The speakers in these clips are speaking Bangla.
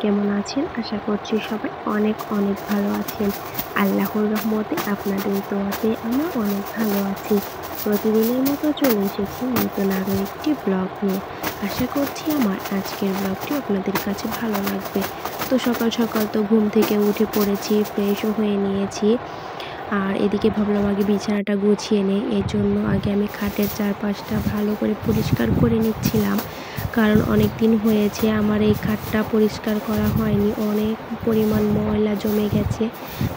কেমন আছেন? আশা করছি সবাই অনেক অনেক ভালো আছেন। আল্লাহর রহমতে আপনাদের দোয়াতে আমরা অনেক ভালো আছি। প্রতিদিনের মতো চলে এসেছি নতুন আরও একটি ব্লগ নিয়ে। আশা করছি আমার আজকের ব্লগটি আপনাদের কাছে ভালো লাগবে। তো সকাল সকাল তো ঘুম থেকে উঠে পড়েছি, ফ্রেশও হয়ে নিয়েছি। আর এদিকে ভাবলাম আগে বিছানাটা গুছিয়ে নেই, এর জন্য আগে আমি খাটের চারপাশটা ভালো করে পরিষ্কার করে নিচ্ছিলাম। কারণ অনেক দিন হয়েছে আমার এই খাটটা পরিষ্কার করা হয়নি, অনেক পরিমাণ ময়লা জমে গেছে।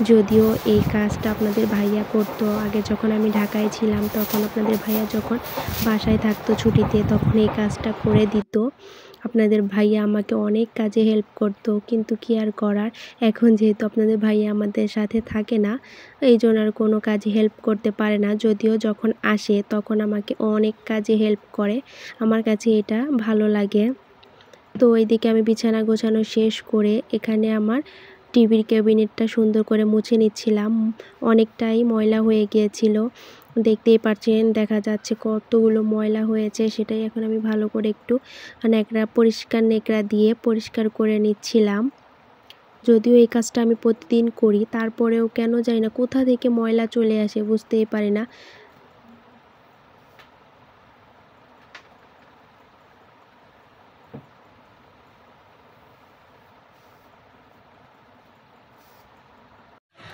যদিও এই কাজটা আপনাদের ভাইয়া করতো আগে, যখন আমি ঢাকায় ছিলাম তখন আপনাদের ভাইয়া যখন বাসায় থাকতো ছুটিতে তখন এই কাজটা করে দিত। আপনাদের ভাইয়া আমাকে অনেক কাজে হেল্প করতো, কিন্তু কি আর করার, এখন যেহেতু আপনাদের ভাইয়া আমাদের সাথে থাকে না এই জন্য আর কোনো কাজে হেল্প করতে পারে না। যদিও যখন আসে তখন আমাকে অনেক কাজে হেল্প করে, আমার কাছে এটা ভালো লাগে। তো এইদিকে আমি বিছানা গোছানো শেষ করে এখানে আমার টিভির ক্যাবিনেটটা সুন্দর করে মুছে নিচ্ছিলাম। অনেকটাই ময়লা হয়ে গিয়েছিল, দেখতেই পাচ্ছেন, দেখা যাচ্ছে কতগুলো ময়লা হয়েছে। সেটাই এখন আমি ভালো করে একটু পরিষ্কার নেকড়া দিয়ে পরিষ্কার করে নিচ্ছিলাম। যদিও এই কাজটা আমি প্রতিদিন করি, তারপরেও কেন জানি না কোথা থেকে ময়লা চলে আসে বুঝতেই পারি না।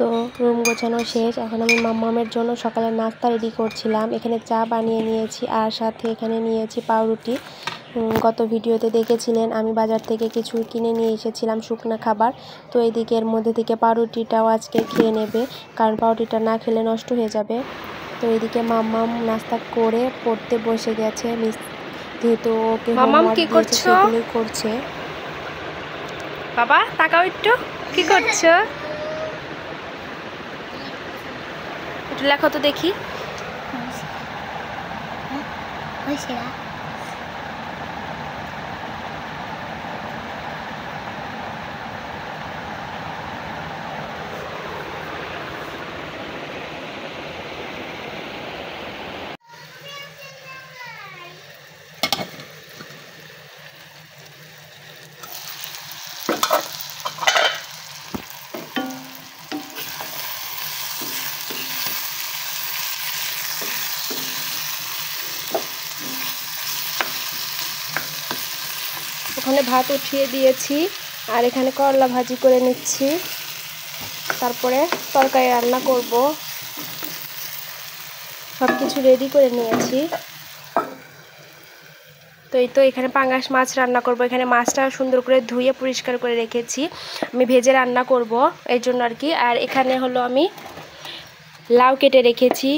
তো রুম গোছানো শেষ, এখন আমি মাম্মামের জন্য সকালের নাস্তা রেডি করছিলাম। এখানে চা বানিয়ে নিয়েছি আর সাথে এখানে নিয়েছি পাউরুটি। গত ভিডিওতে দেখেছিলেন আমি বাজার থেকে কিছু কিনে নিয়ে এসেছিলাম শুকনো খাবার। তো এইদিকে এর মধ্যে থেকে পাউরুটিটাও আজকে খেয়ে নেবে, কারণ পাউরুটিটা না খেলে নষ্ট হয়ে যাবে। তো এইদিকে মাম্মাম নাস্তা করে পড়তে বসে গেছে, যেহেতু ওকে হোমওয়ার্ক দিয়েছে সেগুলোই করছে। বাবা তাকাও একটু, কি করছো? একটু লেখো তো দেখি। ওখানে ভাত উঠিয়ে দিয়েছি আর এখানে করলা ভাজি করে নিচ্ছি, তারপরে তরকারি রান্না করব। সব কিছু রেডি করে নিয়েছি। তো এই তো এখানে পাঙ্গাস মাছ রান্না করব। এখানে মাছটা সুন্দর করে ধুয়ে পরিষ্কার করে রেখেছি, আমি ভেজে রান্না করব এই জন্য আর কি। আর এখানে হলো আমি লাউ কেটে রেখেছি।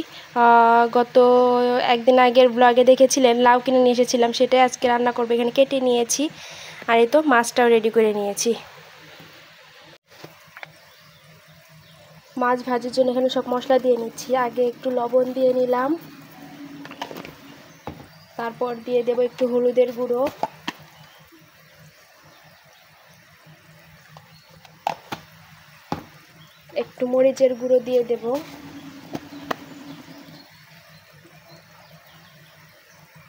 গত একদিন আগের ব্লগে দেখেছিলেন লাউ কিনে নিয়ে এসেছিলাম, সেটাই আজকে রান্না করব। এখানে কেটে নিয়েছি আর এই তো মাছটাও রেডি করে নিয়েছি। মাছ ভাজির জন্য এখানে সব মশলা দিয়ে নিচ্ছি। আগে একটু লবণ দিয়ে নিলাম, তারপর দিয়ে দেব একটু হলুদের গুঁড়ো, একটু মরিচের গুঁড়ো দিয়ে দেব।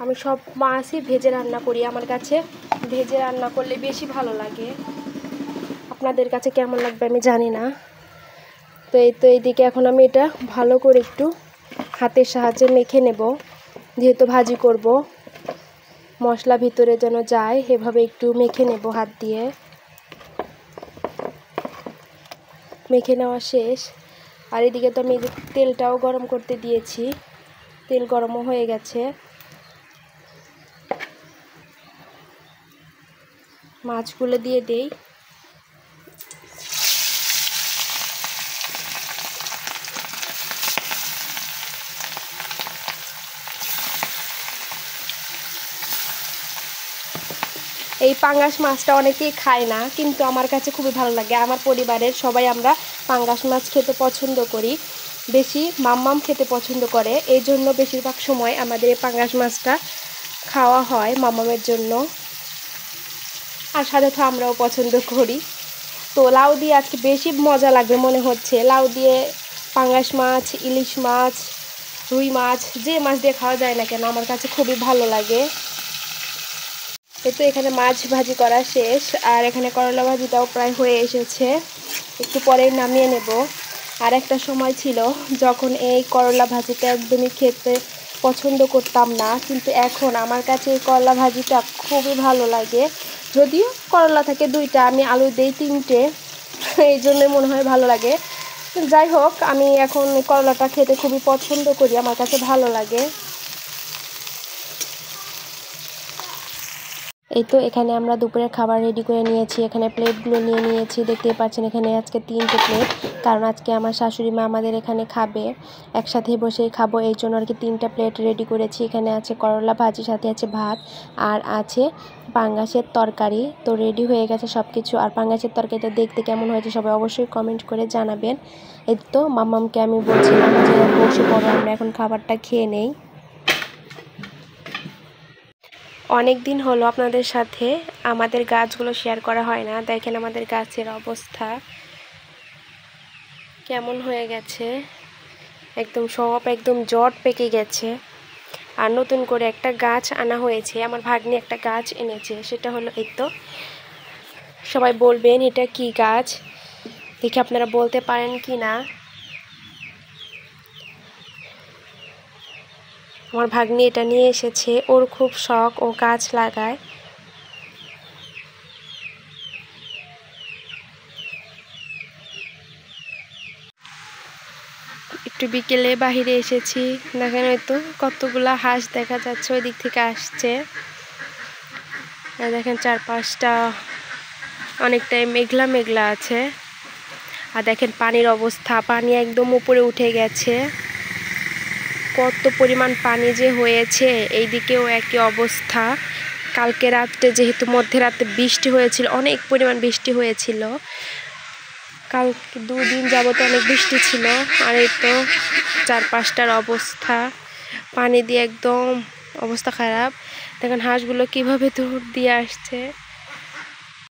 আমি সব মাছই ভেজে রান্না করি, আমার কাছে ভেজে রান্না করলে বেশি ভালো লাগে। আপনাদের কাছে কেমন লাগবে আমি জানি না। তো এই তো এইদিকে এখন আমি এটা ভালো করে একটু হাতের সাহায্যে মেখে নেব, যেহেতু ভাজি করব। মশলা ভিতরে যেন যায় এভাবে একটু মেখে নেব হাত দিয়ে। মেখে নেওয়া শেষ। আর এদিকে তো আমি তেলটাও গরম করতে দিয়েছি, তেল গরমও হয়ে গেছে। মাছগুলো দিয়ে দেই। এই পাঙ্গাস মাছটা অনেকেই খায় না, কিন্তু আমার কাছে খুবই ভালো লাগে। আমার পরিবারের সবাই আমরা পাঙ্গাস মাছ খেতে পছন্দ করি, বেশি মাম্মাম খেতে পছন্দ করে। এই জন্য বেশিরভাগ সময় আমাদের এই পাঙ্গাস মাছটা খাওয়া হয় মাম্মামের জন্য, আর সাথে তো আমরাও পছন্দ করি। তো লাউ দিয়ে আজকে বেশি মজা লাগবে মনে হচ্ছে। লাউ দিয়ে পাঙ্গাস মাছ, ইলিশ মাছ, রুই মাছ, যে মাছ দিয়ে খাওয়া যায় না কেন আমার কাছে খুবই ভালো লাগে। এই তো এখানে মাছ ভাজি করা শেষ, আর এখানে করলা ভাজিটাও প্রায় হয়ে এসেছে, একটু পরেই নামিয়ে নেব। আর একটা সময় ছিল যখন এই করলা ভাজিটা একদমই খেতে পছন্দ করতাম না, কিন্তু এখন আমার কাছে এই করলা ভাজিটা খুবই ভালো লাগে। যদিও করলা থাকে 2টা, আমি আলু দেই 3টে, এই জন্য মনে হয় ভালো লাগে। যাই হোক, আমি এখন করলাটা খেতে খুবই পছন্দ করি, আমার কাছে ভালো লাগে। এই তো এখানে আমরা দুপুরের খাবার রেডি করে নিয়েছি, এখানে প্লেটগুলো নিয়ে নিয়েছি, দেখতেই পাচ্ছেন এখানে আজকে 3টে প্লেট, কারণ আজকে আমার শাশুড়ি মা আমাদের এখানে খাবে, একসাথে বসেই খাবো, এই জন্য আর কি 3টা প্লেট রেডি করেছি। এখানে আছে করলা ভাজি, সাথে আছে ভাত, আর আছে পাঙ্গাসের তরকারি। তো রেডি হয়ে গেছে সব কিছু। আর পাঙ্গাসের তরকারিটা দেখতে কেমন হয়েছে সবাই অবশ্যই কমেন্ট করে জানাবেন। এই তো মাম্মামকে আমি বলছিলাম যে বসে পড়ো, আমরা এখন খাবারটা খেয়ে নেই। অনেক দিন হলো আপনাদের সাথে আমাদের গাছগুলো শেয়ার করা হয় না। দেখেন আমাদের গাছের অবস্থা কেমন হয়ে গেছে, একদম সব একদম জট পেকে গেছে। আর নতুন করে একটা গাছ আনা হয়েছে, আমার ভাগ্নি একটা গাছ এনেছে, সেটা হলো এই তো। সবাই বলবেন এটা কি গাছ, দেখি আপনারা বলতে পারেন কি না। আমার ভাগ্নি এটা নিয়ে এসেছে, ওর খুব শখ, ও গাছ লাগায়। একটু বিকেলে বাহিরে এসেছি, দেখেন হয়তো কতগুলা হাঁস দেখা যাচ্ছে ওই দিক থেকে আসছে। আর দেখেন চারপাশটা অনেকটাই মেঘলা মেঘলা আছে। আর দেখেন পানির অবস্থা, পানি একদম উপরে উঠে গেছে, কত পরিমাণ পানি যে হয়েছে। এই দিকেও একই অবস্থা। কালকে রাত্রে যেহেতু মধ্যরাতে বৃষ্টি হয়েছিল, অনেক পরিমাণ বৃষ্টি হয়েছিল, কালকে 2 দিন যাবত অনেক বৃষ্টি ছিল। আর এই তো চারপাশটার অবস্থা, পানি দিয়ে একদম অবস্থা খারাপ। দেখেন হাঁসগুলো কিভাবে দৌড় দিয়ে আসছে।